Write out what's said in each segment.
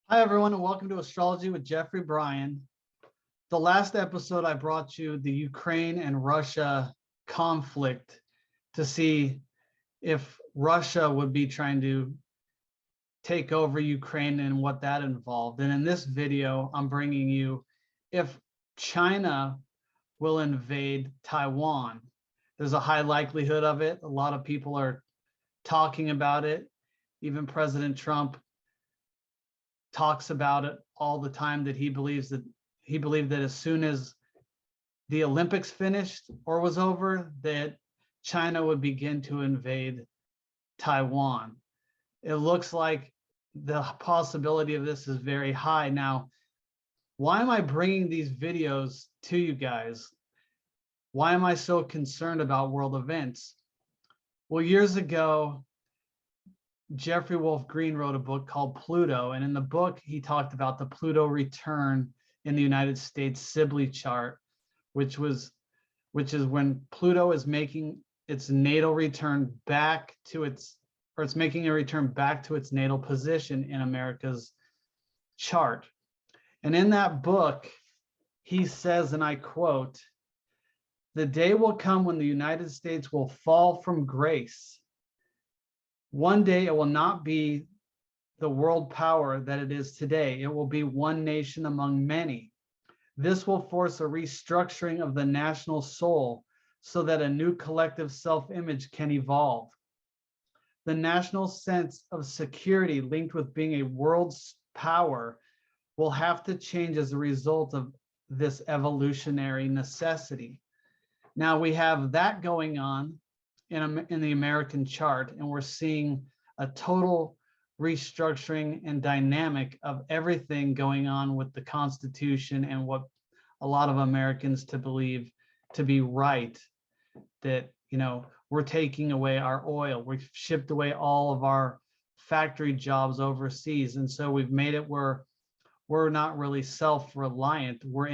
Hi, everyone, and welcome to Astrology with Jeffrey Bryan. The last episode, I brought you the Ukraine and Russia conflict to see if Russia would be trying to take over Ukraine and what that involved. And in this video, I'm bringing you if China will invade Taiwan. There's a high likelihood of it. A lot of people are talking about it. Even President Trump talks about it all the time, that he believed that as soon as the Olympics finished or was over, that China would begin to invade Taiwan. It looks like the possibility of this is very high. Now, why am I bringing these videos to you guys? Why am I so concerned about world events? Well, years ago, Jeffrey Wolf Green wrote a book called Pluto, and in the book he talked about the Pluto return in the United States Sibley chart, which is when Pluto is making its natal return back to its, or it's making a return back to its natal position in America's chart. And in that book, he says, and I quote, "The day will come when the United States will fall from grace. One day it will not be the world power that it is today. It will be one nation among many. This will force a restructuring of the national soul so that a new collective self-image can evolve. The national sense of security linked with being a world power will have to change as a result of this evolutionary necessity." Now we have that going on in the American chart, and we're seeing a total restructuring and dynamic of everything going on with the Constitution and what a lot of Americans to believe to be right, that, you know, we're taking away our oil, we've shipped away all of our factory jobs overseas, and so we've made it where we're not really self-reliant, we're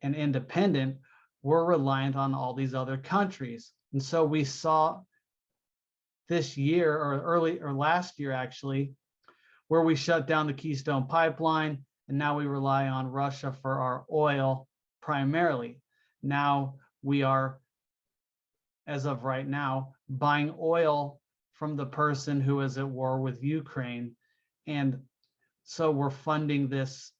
independent, we're reliant on all these other countries. And so we saw this year, or last year actually, where we shut down the Keystone Pipeline, and now we rely on Russia for our oil primarily. Now we are, as of right now, buying oil from the person who is at war with Ukraine. And so we're funding this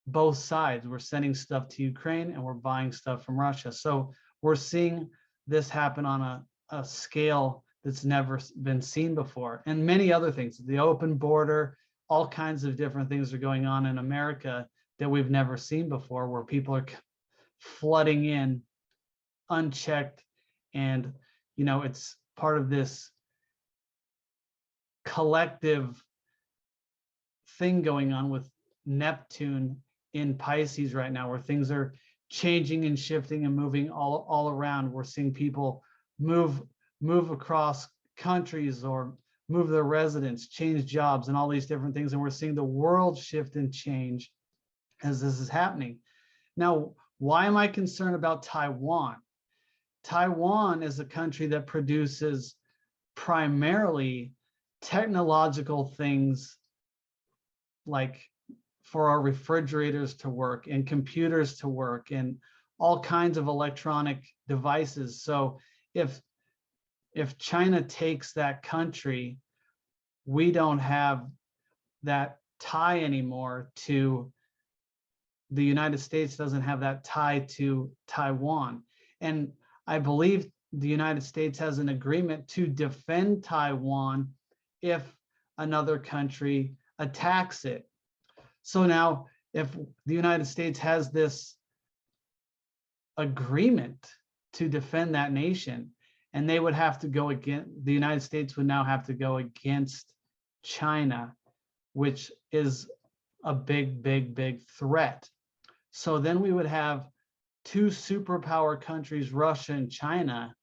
both sides. We're sending stuff to Ukraine and we're buying stuff from Russia. So we're seeing this happen on a scale that's never been seen before, and many other things, the open border, all kinds of different things are going on in America that we've never seen before, where people are flooding in unchecked. And, you know, it's part of this collective thing going on with Neptune in Pisces right now, where things are changing and shifting and moving all around. We're seeing people move across countries or move their residence, change jobs, and all these different things. And we're seeing the world shift and change as this is happening. Now, why am I concerned about Taiwan? Taiwan is a country that produces primarily technological things, like for our refrigerators to work and computers to work and all kinds of electronic devices. So if China takes that country, we don't have that tie anymore to the United States, doesn't have that tie to Taiwan. And I believe the United States has an agreement to defend Taiwan if another country attacks it. So now, if the United States has this agreement to defend that nation, and they would have to go against, the United States would now have to go against China, which is a big threat. So then we would have two superpower countries, Russia and China,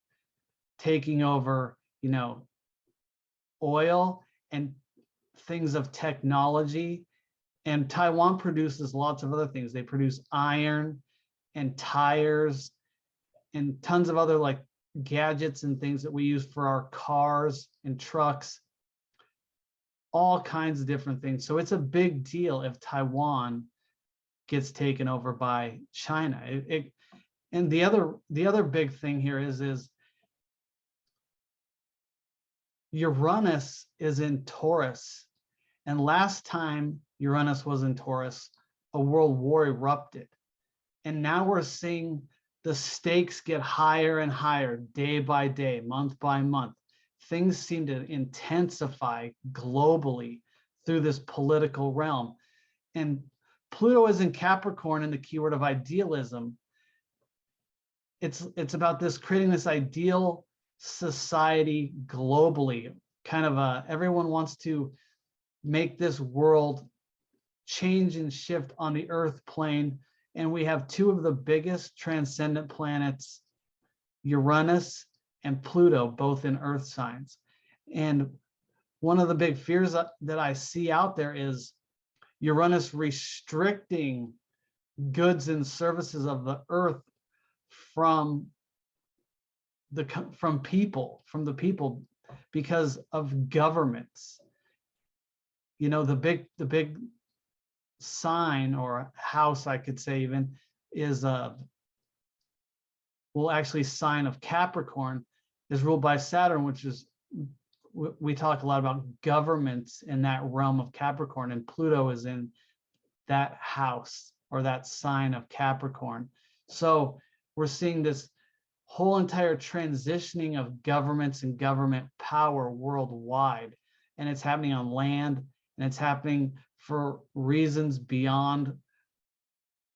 taking over, you know, oil and things of technology. And Taiwan produces lots of other things. They produce iron and tires and tons of other like gadgets and things that we use for our cars and trucks. all kinds of different things. So it's a big deal if Taiwan gets taken over by China. And the other big thing here is Uranus is in Taurus. And last time Uranus was in Taurus, a world war erupted. And now we're seeing the stakes get higher and higher day by day, month by month. Things seem to intensify globally through this political realm. And Pluto is in Capricorn, and the keyword of idealism. It's about this, creating this ideal society globally. Kind of everyone wants to make this world change and shift on the Earth plane. And we have two of the biggest transcendent planets, Uranus and Pluto, both in Earth signs. And one of the big fears that I see out there is Uranus restricting goods and services of the Earth from the people because of governments. You know, the big sign or house, I could say even, is actually sign of Capricorn is ruled by Saturn, which is, we talk a lot about governments in that realm of Capricorn, and Pluto is in that house or that sign of Capricorn. So we're seeing this whole entire transitioning of governments and government power worldwide, and it's happening on land, and it's happening for reasons beyond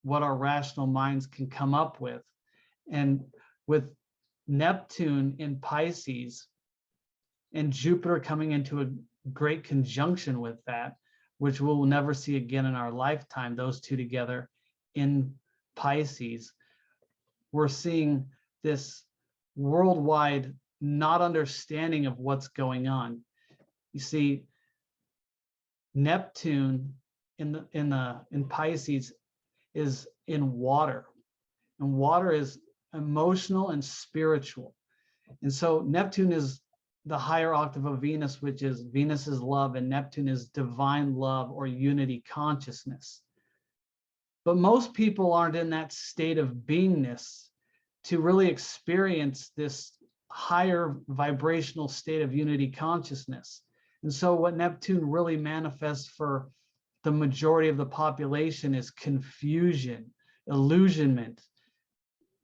what our rational minds can come up with. And with Neptune in Pisces and Jupiter coming into a great conjunction with that, which we'll never see again in our lifetime, those two together in Pisces, we're seeing this worldwide not understanding of what's going on. You see, Neptune in Pisces is in water, and water is emotional and spiritual. And so Neptune is the higher octave of Venus, which is Venus's love, and Neptune is divine love or unity consciousness. But most people aren't in that state of beingness to really experience this higher vibrational state of unity consciousness. And so what Neptune really manifests for the majority of the population is confusion, illusionment,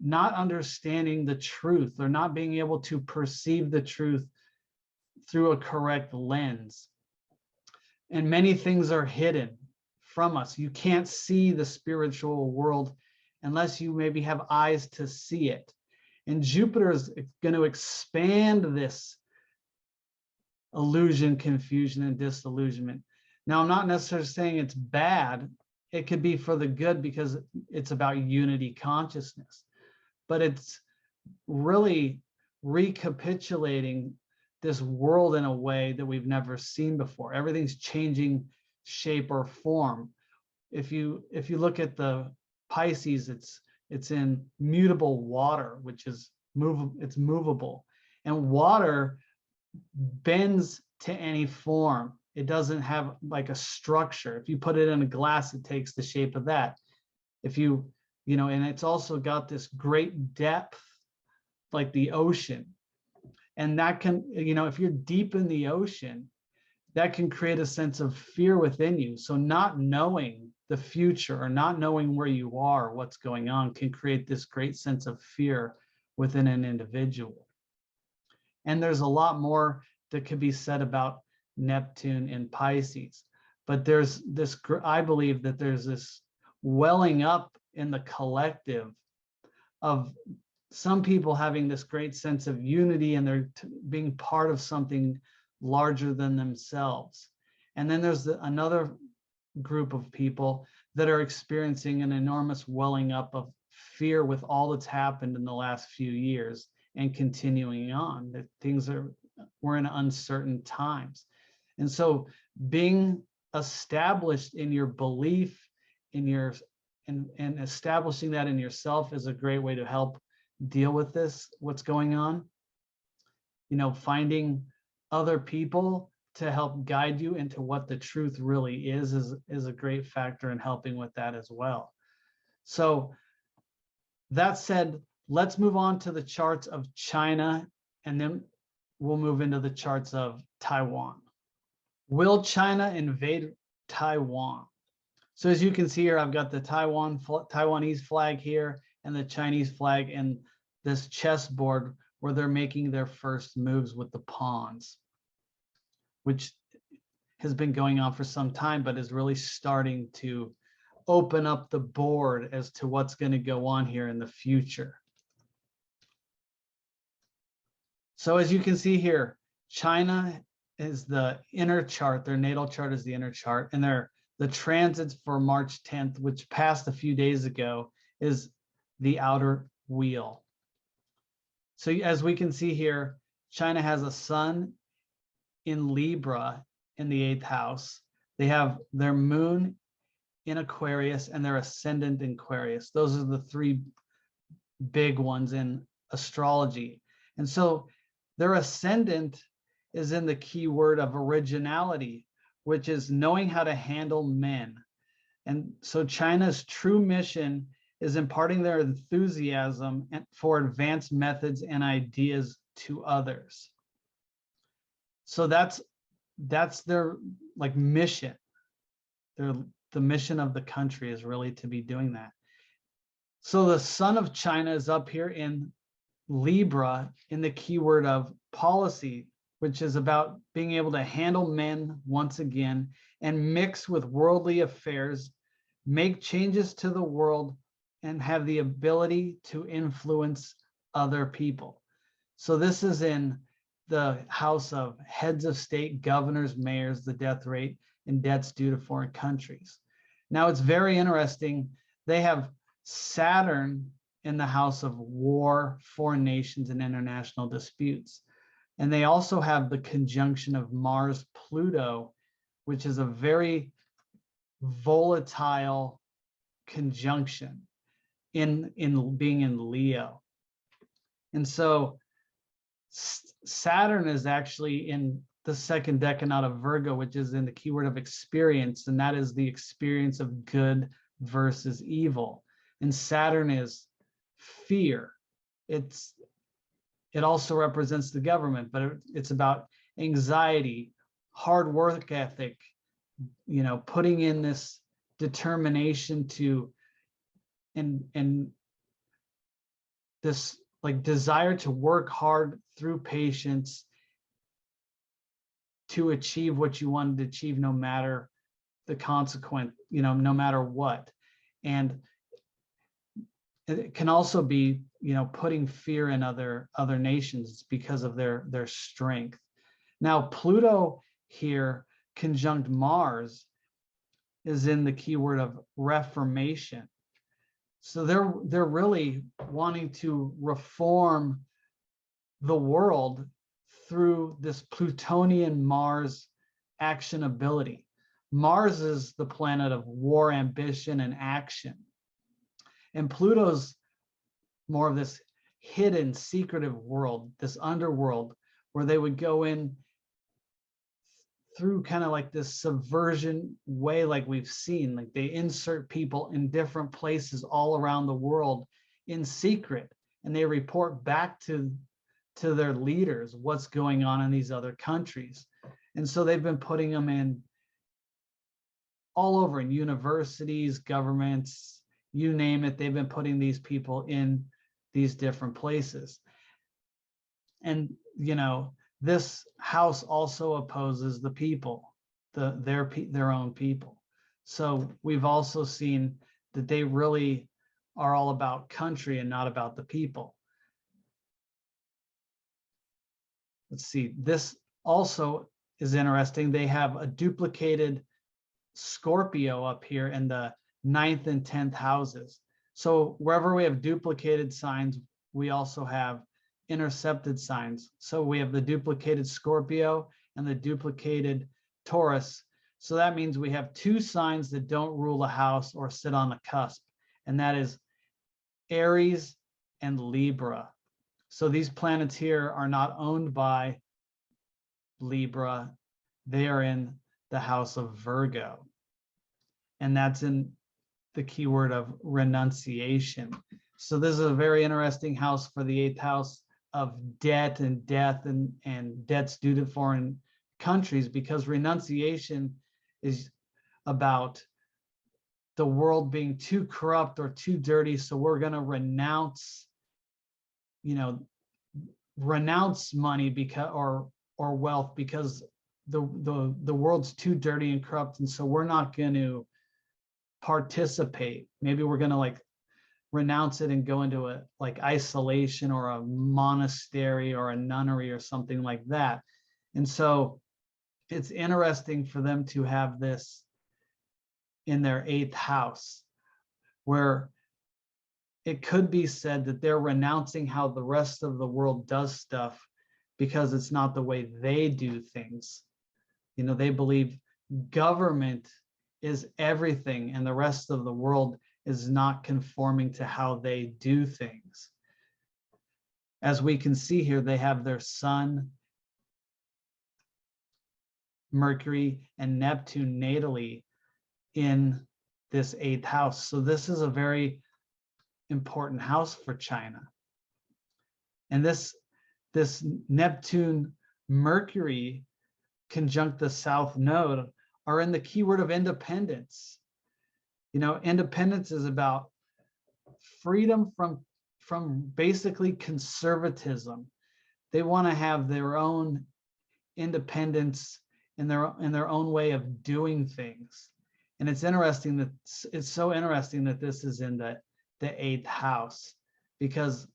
not understanding the truth, or not being able to perceive the truth through a correct lens. And many things are hidden from us. You can't see the spiritual world unless you maybe have eyes to see it. And Jupiter is going to expand this illusion, confusion, and disillusionment. Now, I'm not necessarily saying it's bad. It could be for the good because it's about unity consciousness. But it's really recapitulating this world in a way that we've never seen before. Everything's changing shape or form. If you look at the Pisces, it's in mutable water, which is it's movable. And water bends to any form. It doesn't have like a structure. If you put it in a glass, it takes the shape of that. If you know, and it's also got this great depth, like the ocean. And that can, you know, if you're deep in the ocean, that can create a sense of fear within you. So not knowing the future or not knowing where you are, what's going on, can create this great sense of fear within an individual. And there's a lot more that could be said about Neptune in Pisces. But there's this, I believe that there's this welling up in the collective of some people having this great sense of unity, and they're being part of something larger than themselves. And then there's another group of people that are experiencing an enormous welling up of fear with all that's happened in the last few years and continuing on, that we're in uncertain times. And so being established in your belief, in your and establishing that in yourself is a great way to help deal with this, what's going on. You know, finding other people to help guide you into what the truth really is a great factor in helping with that as well. So that said, let's move on to the charts of China, and then we'll move into the charts of Taiwan. Will China invade Taiwan? So as you can see here, I've got the Taiwanese flag here and the Chinese flag and this chessboard where they're making their first moves with the pawns, which has been going on for some time, but is really starting to open up the board as to what's going to go on here in the future. So as you can see here, China is the inner chart. Their natal chart is the inner chart, and the transits for March 10th, which passed a few days ago, is the outer wheel. So as we can see here, China has a sun in Libra in the 8th house. They have their moon in Aquarius and their ascendant in Aquarius. Those are the three big ones in astrology. And so their ascendant is in the key word of originality, which is knowing how to handle men. And so China's true mission is imparting their enthusiasm for advanced methods and ideas to others. So that's their like mission. The mission of the country is really to be doing that. So the sun of China is up here in Libra in the keyword of policy, which is about being able to handle men once again and mix with worldly affairs, make changes to the world, and have the ability to influence other people. So this is in the house of heads of state, governors, mayors, the death rate, and debts due to foreign countries. Now it's very interesting. They have Saturn in the house of war, foreign nations, and international disputes. And they also have the conjunction of Mars, Pluto, which is a very volatile conjunction in being in Leo. And so Saturn is actually in the second decanate of Virgo, which is in the keyword of experience, and that is the experience of good versus evil. And Saturn is fear. It also represents the government, but it's about anxiety, hard work ethic, putting in this determination to, and this like desire to work hard through patience to achieve what you wanted to achieve, no matter the consequence, no matter what. And it can also be, putting fear in other nations because of their strength. Now, Pluto here conjunct Mars is in the keyword of reformation. So they're really wanting to reform the world through this Plutonian Mars actionability. Mars is the planet of war, ambition, and action. And Pluto's more of this hidden, secretive world, this underworld, where they would go in through kind of like this subversion way, like we've seen. Like they insert people in different places all around the world in secret, and they report back to their leaders what's going on in these other countries. And so they've been putting them in all over, in universities, governments, you name it. They've been putting these people in these different places. And this house also opposes the people, their own people. So we've also seen that they really are all about country and not about the people. Let's see, this also is interesting. They have a duplicated Scorpio up here in the 9th and 10th houses. So wherever we have duplicated signs, we also have intercepted signs. So we have the duplicated Scorpio and the duplicated Taurus. So that means we have two signs that don't rule a house or sit on the cusp, and that is Aries and Libra. So these planets here are not owned by Libra, they are in the house of Virgo. And that's in the keyword of renunciation. So this is a very interesting house for the 8th house of debt and death and debts due to foreign countries, because renunciation is about the world being too corrupt or too dirty. So we're going to renounce, renounce money because or wealth because the world's too dirty and corrupt. And so we're not going to participate. Maybe we're going to like renounce it and go into a like isolation or a monastery or a nunnery or something like that. And so it's interesting for them to have this in their 8th house, where it could be said that they're renouncing how the rest of the world does stuff because it's not the way they do things. They believe government is everything and the rest of the world is not conforming to how they do things. As we can see here, they have their Sun, Mercury, and Neptune natally in this 8th house. So this is a very important house for China. And this Neptune Mercury conjunct the South Node are in the keyword of independence. Independence is about freedom from basically conservatism. They want to have their own independence in their own way of doing things. And it's so interesting that this is in the 8th house, because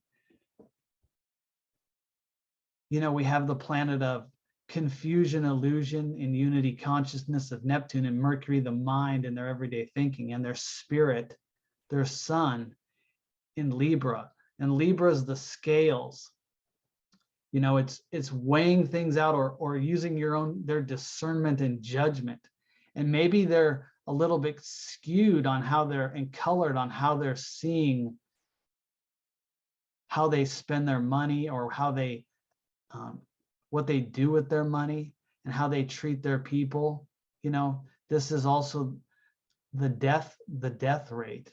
we have the planet of confusion, illusion, and unity consciousness of Neptune and Mercury, the mind and their everyday thinking, and their spirit, their sun in Libra. And Libra is the scales. It's weighing things out or using their discernment and judgment. And maybe they're a little bit skewed on and colored on how they're seeing how they spend their money, or how they what they do with their money and how they treat their people. This is also the death rate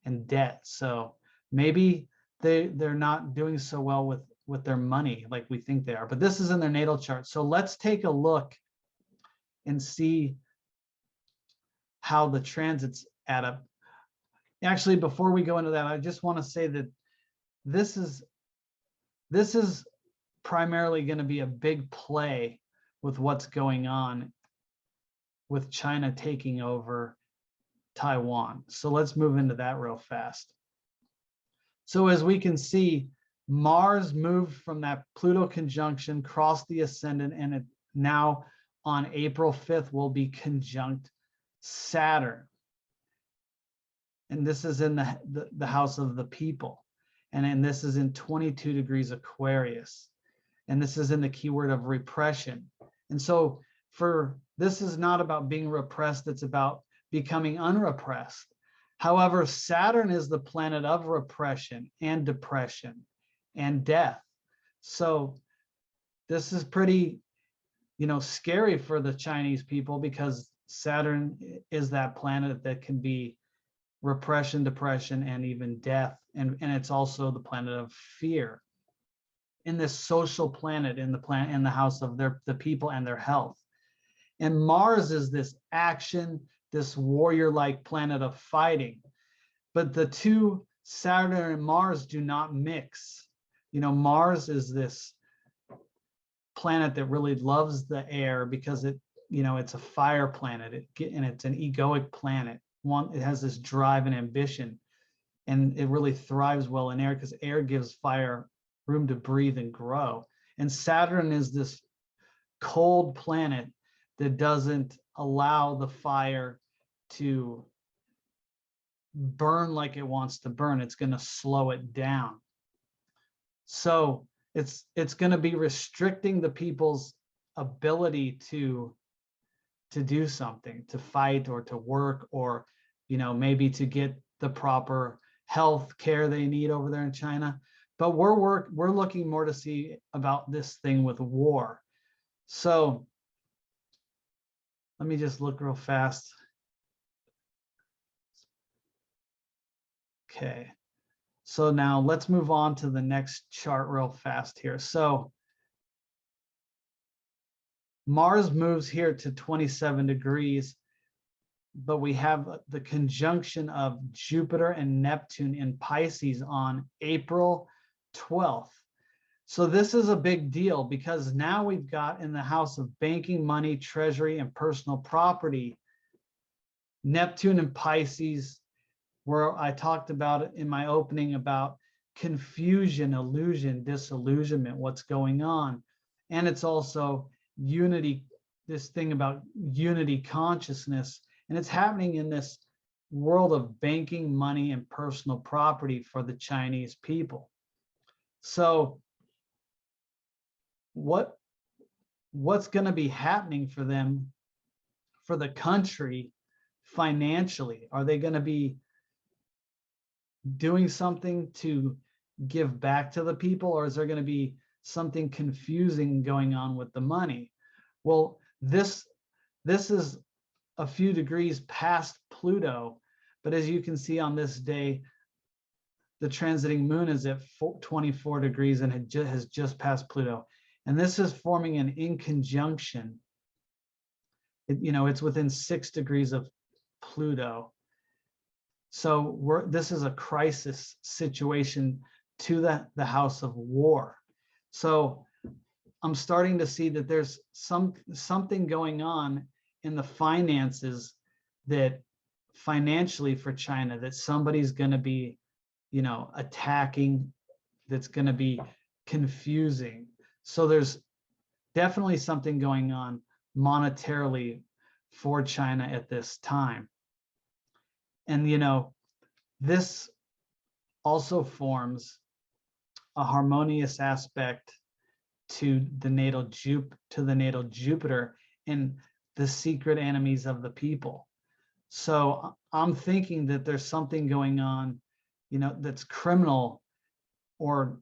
and debt. So maybe they're not doing so well with their money like we think they are, but this is in their natal chart. So let's take a look and see how the transits add up. Actually, before we go into that, I just want to say that this is primarily going to be a big play with what's going on with China taking over Taiwan. So let's move into that real fast. So as we can see, Mars moved from that Pluto conjunction, crossed the ascendant, and it now on April 5th will be conjunct Saturn. And this is in the house of the people. And this is in 22 degrees Aquarius. And this is in the keyword of repression. And so this is not about being repressed, it's about becoming unrepressed. However, Saturn is the planet of repression and depression and death. So this is pretty, scary for the Chinese people, because Saturn is that planet that can be repression, depression, and even death. And it's also the planet of fear. In this social planet, in the house of the people and their health. And Mars is this action, this warrior-like planet of fighting. But the two, Saturn and Mars, do not mix. Mars is this planet that really loves the air because it's a fire planet, and it's an egoic planet. It has this drive and ambition, and it really thrives well in air because air gives fire room to breathe and grow. And Saturn is this cold planet that doesn't allow the fire to burn like it wants to burn. It's going to slow it down. So it's going to be restricting the people's ability to do something, to fight or to work, or maybe to get the proper health care they need over there in China. But we're looking more to see about this thing with war. So Let me just look real fast. Okay. So now let's move on to the next chart real fast here. So Mars moves here to 27 degrees, but we have the conjunction of Jupiter and Neptune in Pisces on April 12th. So this is a big deal because now we've got in the house of banking, money, treasury, and personal property, Neptune and Pisces, where I talked about it in my opening about confusion, illusion, disillusionment, what's going on. And it's also unity, this thing about unity consciousness. And it's happening in this world of banking, money, and personal property for the Chinese people. So what's going to be happening for them, for the country financially? Are they going to be doing something to give back to the people, or is there going to be something confusing going on with the money? Well, this is a few degrees past Pluto, but as you can see on this day, the transiting moon is at 24 degrees and has just passed Pluto. And this is forming an inconjunction. It's within 6 degrees of Pluto. So this is a crisis situation to the house of war. So I'm starting to see that there's something going on in the finances, that financially for China, that somebody's going to be, attacking, that's going to be confusing. So there's definitely something going on monetarily for China at this time. And, this also forms a harmonious aspect to the natal Jupiter and the secret enemies of the people. So I'm thinking that there's something going on, that's criminal, or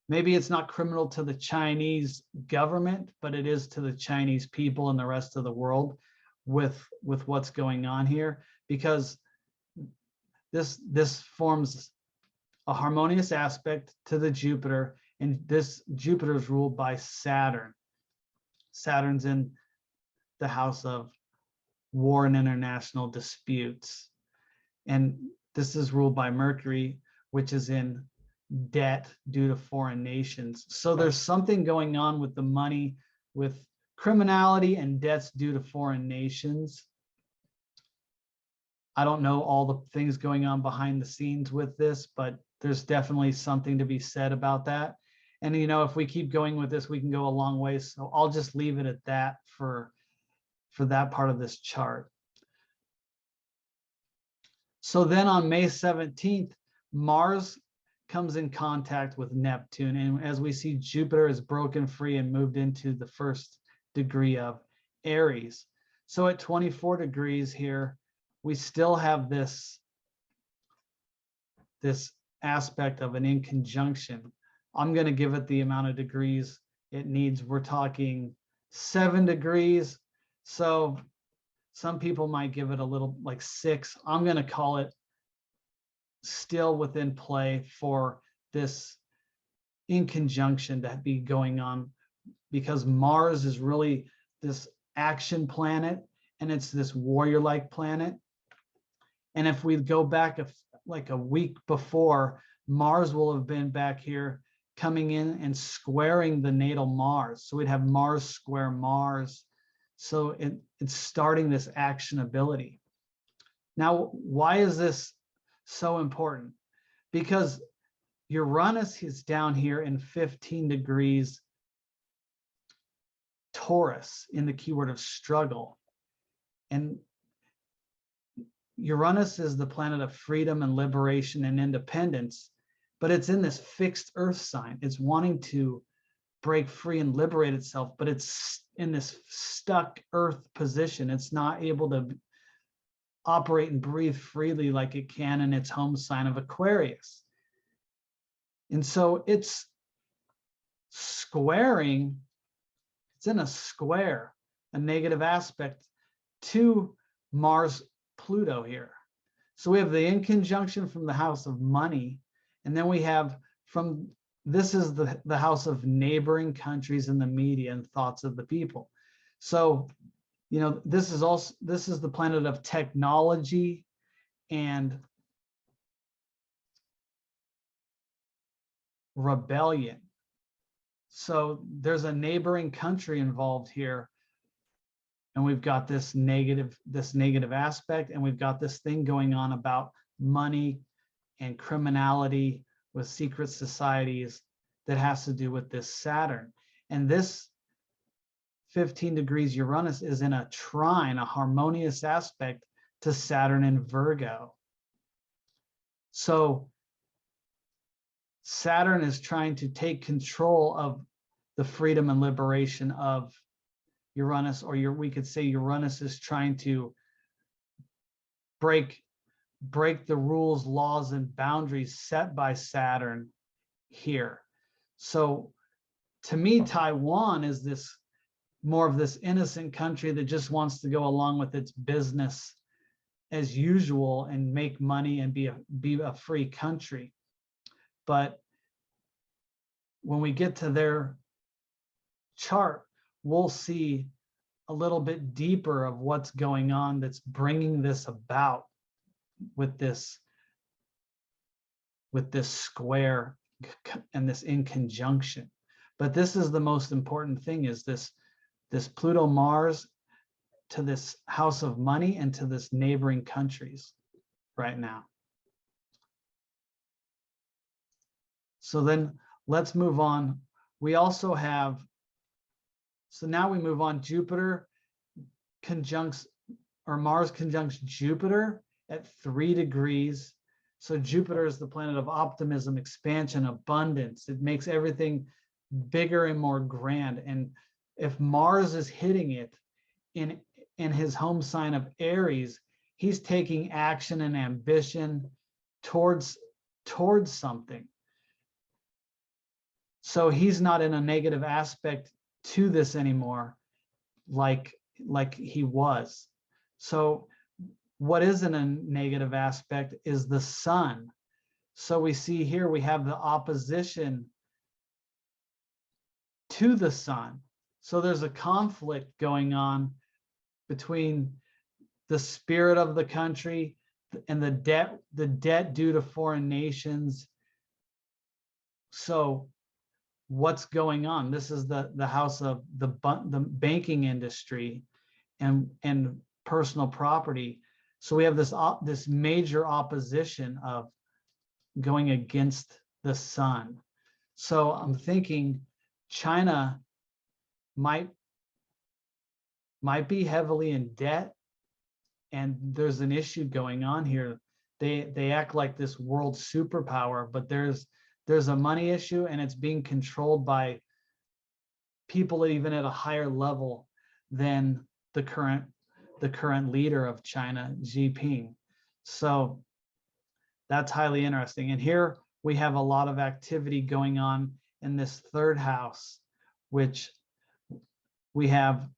maybe it's not criminal to the Chinese government, but it is to the Chinese people and the rest of the world with what's going on here, because this forms a harmonious aspect to the Jupiter, and this Jupiter is ruled by Saturn. Saturn's in the house of war and international disputes. And this is ruled by Mercury, which is in debt due to foreign nations. So there's something going on with the money, with criminality and debts due to foreign nations. I don't know all the things going on behind the scenes with this, but there's definitely something to be said about that. And, if we keep going with this, we can go a long way. So I'll just leave it at that for that part of this chart. So then on May 17th, Mars comes in contact with Neptune. And as we see, Jupiter is broken free and moved into the first degree of Aries. So at 24 degrees here, we still have this aspect of an inconjunction. I'm going to give it the amount of degrees it needs. We're talking 7 degrees. So some people might give it a little like 6. I'm going to call it still within play for this inconjunction to be going on, because Mars is really this action planet and it's this warrior-like planet. And if we go back like a week before, Mars will have been back here coming in and squaring the natal Mars. So we'd have Mars square Mars. So it's starting this actionability. Now, why is this so important? Because Uranus is down here in 15 degrees Taurus in the keyword of struggle. And Uranus is the planet of freedom and liberation and independence, but it's in this fixed earth sign. It's wanting to break free and liberate itself, but it's in this stuck earth position. It's not able to operate and breathe freely like it can in its home sign of Aquarius. And so it's squaring, it's in a square a negative aspect to Mars Pluto here. So we have the in conjunction from the house of money, and then we have from, this is the house of neighboring countries and the media and thoughts of the people. So, you know, this is the planet of technology and rebellion. So there's a neighboring country involved here, and we've got this negative aspect, and we've got this thing going on about money and criminality with secret societies that has to do with this Saturn. And this 15 degrees Uranus is in a trine, a harmonious aspect to Saturn in Virgo. So Saturn is trying to take control of the freedom and liberation of Uranus, or we could say Uranus is trying to break the rules, laws, and boundaries set by Saturn here. So to me, Taiwan is this more of this innocent country that just wants to go along with its business as usual and make money and be a free country. But when we get to their chart, we'll see a little bit deeper of what's going on that's bringing this about with this square and this in conjunction. But this is the most important thing, is this Pluto Mars to this house of money and to this neighboring countries right now. So then let's move on. We also have, so now we move on, Jupiter conjuncts, or Mars conjuncts Jupiter at 3 degrees. So Jupiter is the planet of optimism, expansion, abundance. It makes everything bigger and more grand. And if Mars is hitting it in his home sign of Aries, he's taking action and ambition towards something. So he's not in a negative aspect to this anymore, like he was. So what is in a negative aspect is the sun. So we see here we have the opposition to the sun. So there's a conflict going on between the spirit of the country and the debt due to foreign nations. So what's going on? This is the house of the banking industry and personal property. So we have this major opposition of going against the sun. So I'm thinking China might be heavily in debt, and there's an issue going on here. They act like this world superpower, but there's a money issue, and it's being controlled by people even at a higher level than the current leader of China, Xi Jinping. So that's highly interesting. And here we have a lot of activity going on in this third house, which we have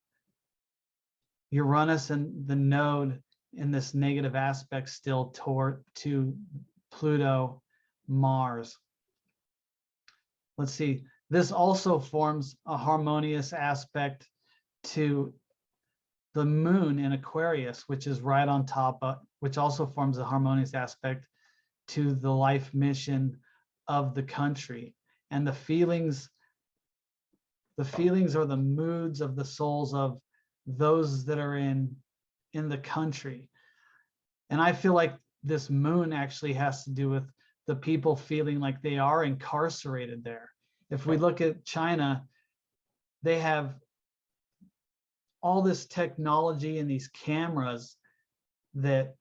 Uranus and the node in this negative aspect still to Pluto, Mars. Let's see, this also forms a harmonious aspect to the moon in Aquarius, which is right on top of, which also forms a harmonious aspect to the life mission of the country. And the feelings or the moods of the souls of those that are in the country. And I feel like this moon actually has to do with the people feeling like they are incarcerated there. If we look at China, they have all this technology and these cameras that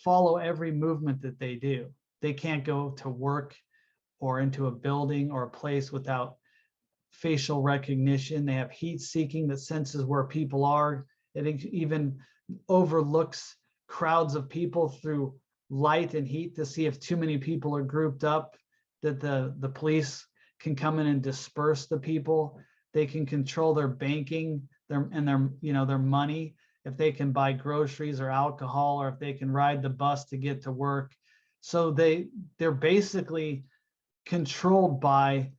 follow every movement that they do. They can't go to work or into a building or a place without facial recognition. They have heat seeking that senses where people are. It even overlooks crowds of people through light and heat to see if too many people are grouped up, that the police can come in and disperse the people. They can control their banking their money, if they can buy groceries or alcohol, or if they can ride the bus to get to work. So they're basically controlled by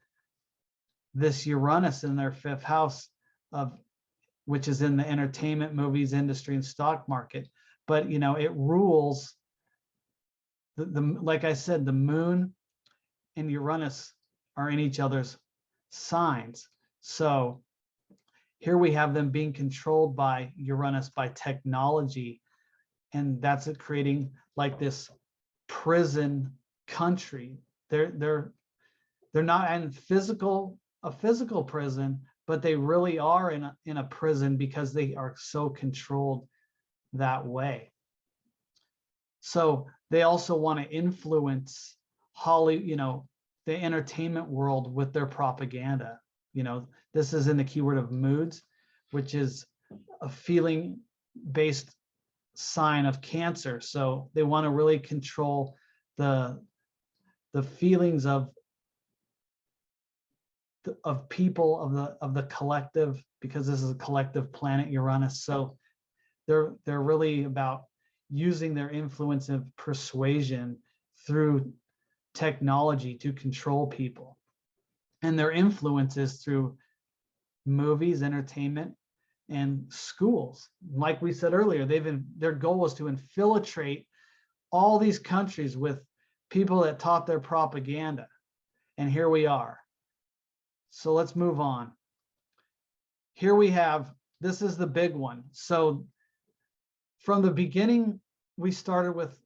this Uranus in their fifth house, which is in the entertainment, movies industry, and stock market. But it rules like I said, the moon and Uranus are in each other's signs. So here we have them being controlled by Uranus, by technology, and that's creating like this prison country. They're not in a physical prison, but they really are in a prison because they are so controlled that way. So they also want to influence the entertainment world with their propaganda. This is in the keyword of moods, which is a feeling-based sign of Cancer. So they want to really control the feelings of people, of the collective, because this is a collective planet, Uranus. So they're really about using their influence of persuasion through technology to control people. And their influence is through movies, entertainment, and schools. Like we said earlier, their goal was to infiltrate all these countries with people that taught their propaganda. And here we are. So let's move on. Here we have, this is the big one. So from the beginning, we started with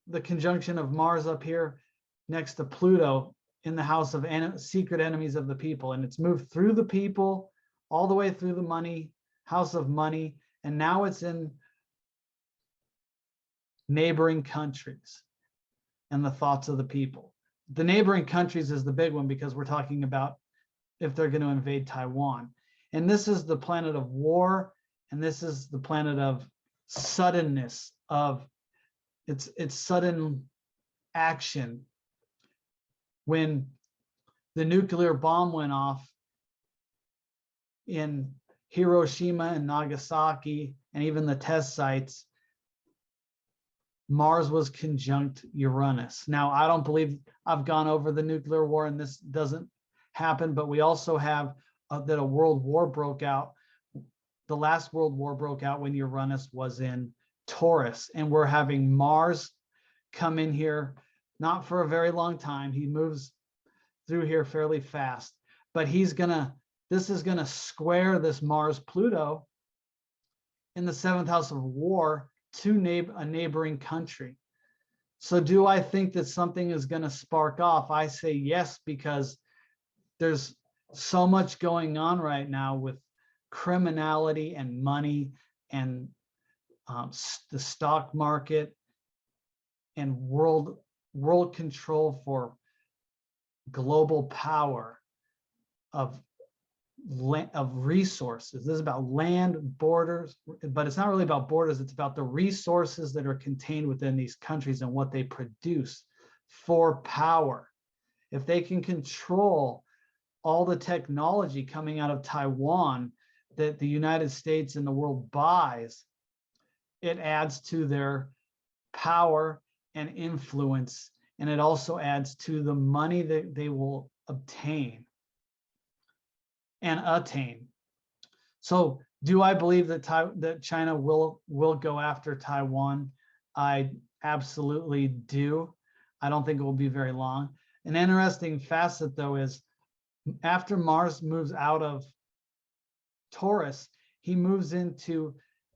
the conjunction of Mars up here next to Pluto in the house of secret enemies of the people. And it's moved through the people, all the way through the money, house of money. And now it's in neighboring countries and the thoughts of the people. The neighboring countries is the big one because we're talking about if they're going to invade Taiwan. And this is the planet of war. And this is the planet of suddenness, of it's sudden action. When the nuclear bomb went off in Hiroshima and Nagasaki, and even the test sites, Mars was conjunct Uranus. Now, I don't believe I've gone over the nuclear war and this doesn't happen, but we also have that a world war broke out. The last world war broke out when Uranus was in Taurus, and we're having Mars come in here, not for a very long time. He moves through here fairly fast, but this is gonna square this Mars Pluto in the seventh house of war to a neighboring country. So do I think that something is gonna spark off? I say yes, because there's so much going on right now with criminality and money and the stock market and world control for global power of resources. This is about land, borders, but it's not really about borders. It's about the resources that are contained within these countries and what they produce for power. If they can control all the technology coming out of Taiwan that the United States and the world buys, it adds to their power and influence, and it also adds to the money that they will obtain and attain. So do I believe that China will go after Taiwan? I absolutely do. I don't think it will be very long. An interesting facet, though, is after Mars moves out of Taurus, he moves into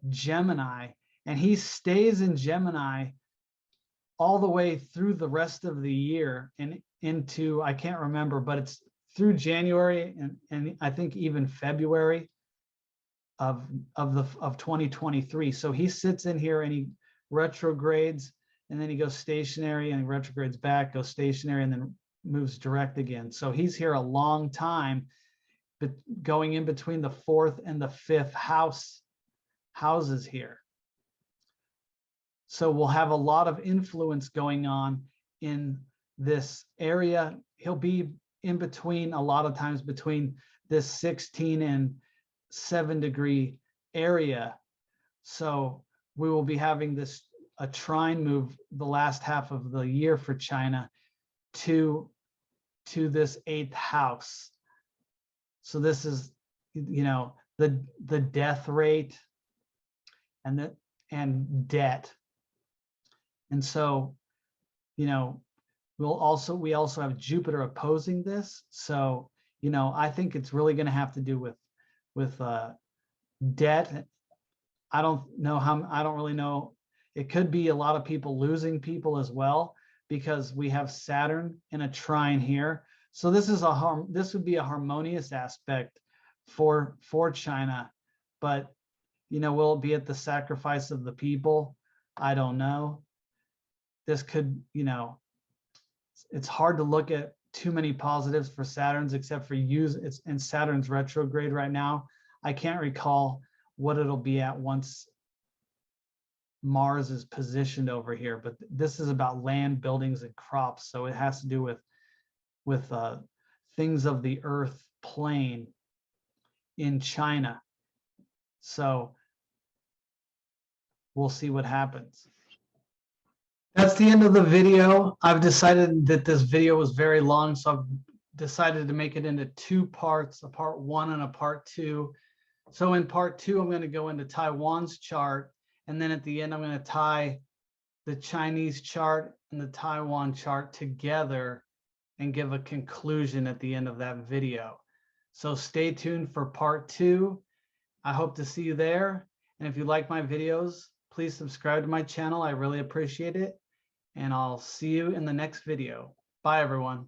Gemini, and he stays in Gemini all the way through the rest of the year and into, I can't remember, but it's through January and I think even February of 2023. So he sits in here and he retrogrades, and then he goes stationary and he retrogrades back, goes stationary, and then moves direct again. So he's here a long time, but going in between the fourth and the fifth houses here. So we'll have a lot of influence going on in this area. He'll be in between, a lot of times between this 16 and 7 degree area. So we will be having a trine move the last half of the year for China to this 8th house. So this is, the death rate and debt. And so, we also have Jupiter opposing this. So, I think it's really going to have to do with debt. I don't really know. It could be a lot of people losing people as well, because we have Saturn in a trine here. So this would be a harmonious aspect for China, but will it be at the sacrifice of the people? I don't know. This could, it's hard to look at too many positives for Saturn's, except for it's in Saturn's retrograde right now. I can't recall what it'll be at once Mars is positioned over here, but this is about land, buildings, and crops. So it has to do with things of the earth plane in China. So we'll see what happens. That's the end of the video. I've decided that this video was very long, so I've decided to make it into 2 parts, a part 1 and a part 2. So in part 2, I'm going to go into Taiwan's chart, and then at the end, I'm going to tie the Chinese chart and the Taiwan chart together and give a conclusion at the end of that video. So stay tuned for part 2. I hope to see you there. And if you like my videos, please subscribe to my channel. I really appreciate it. And I'll see you in the next video. Bye, everyone.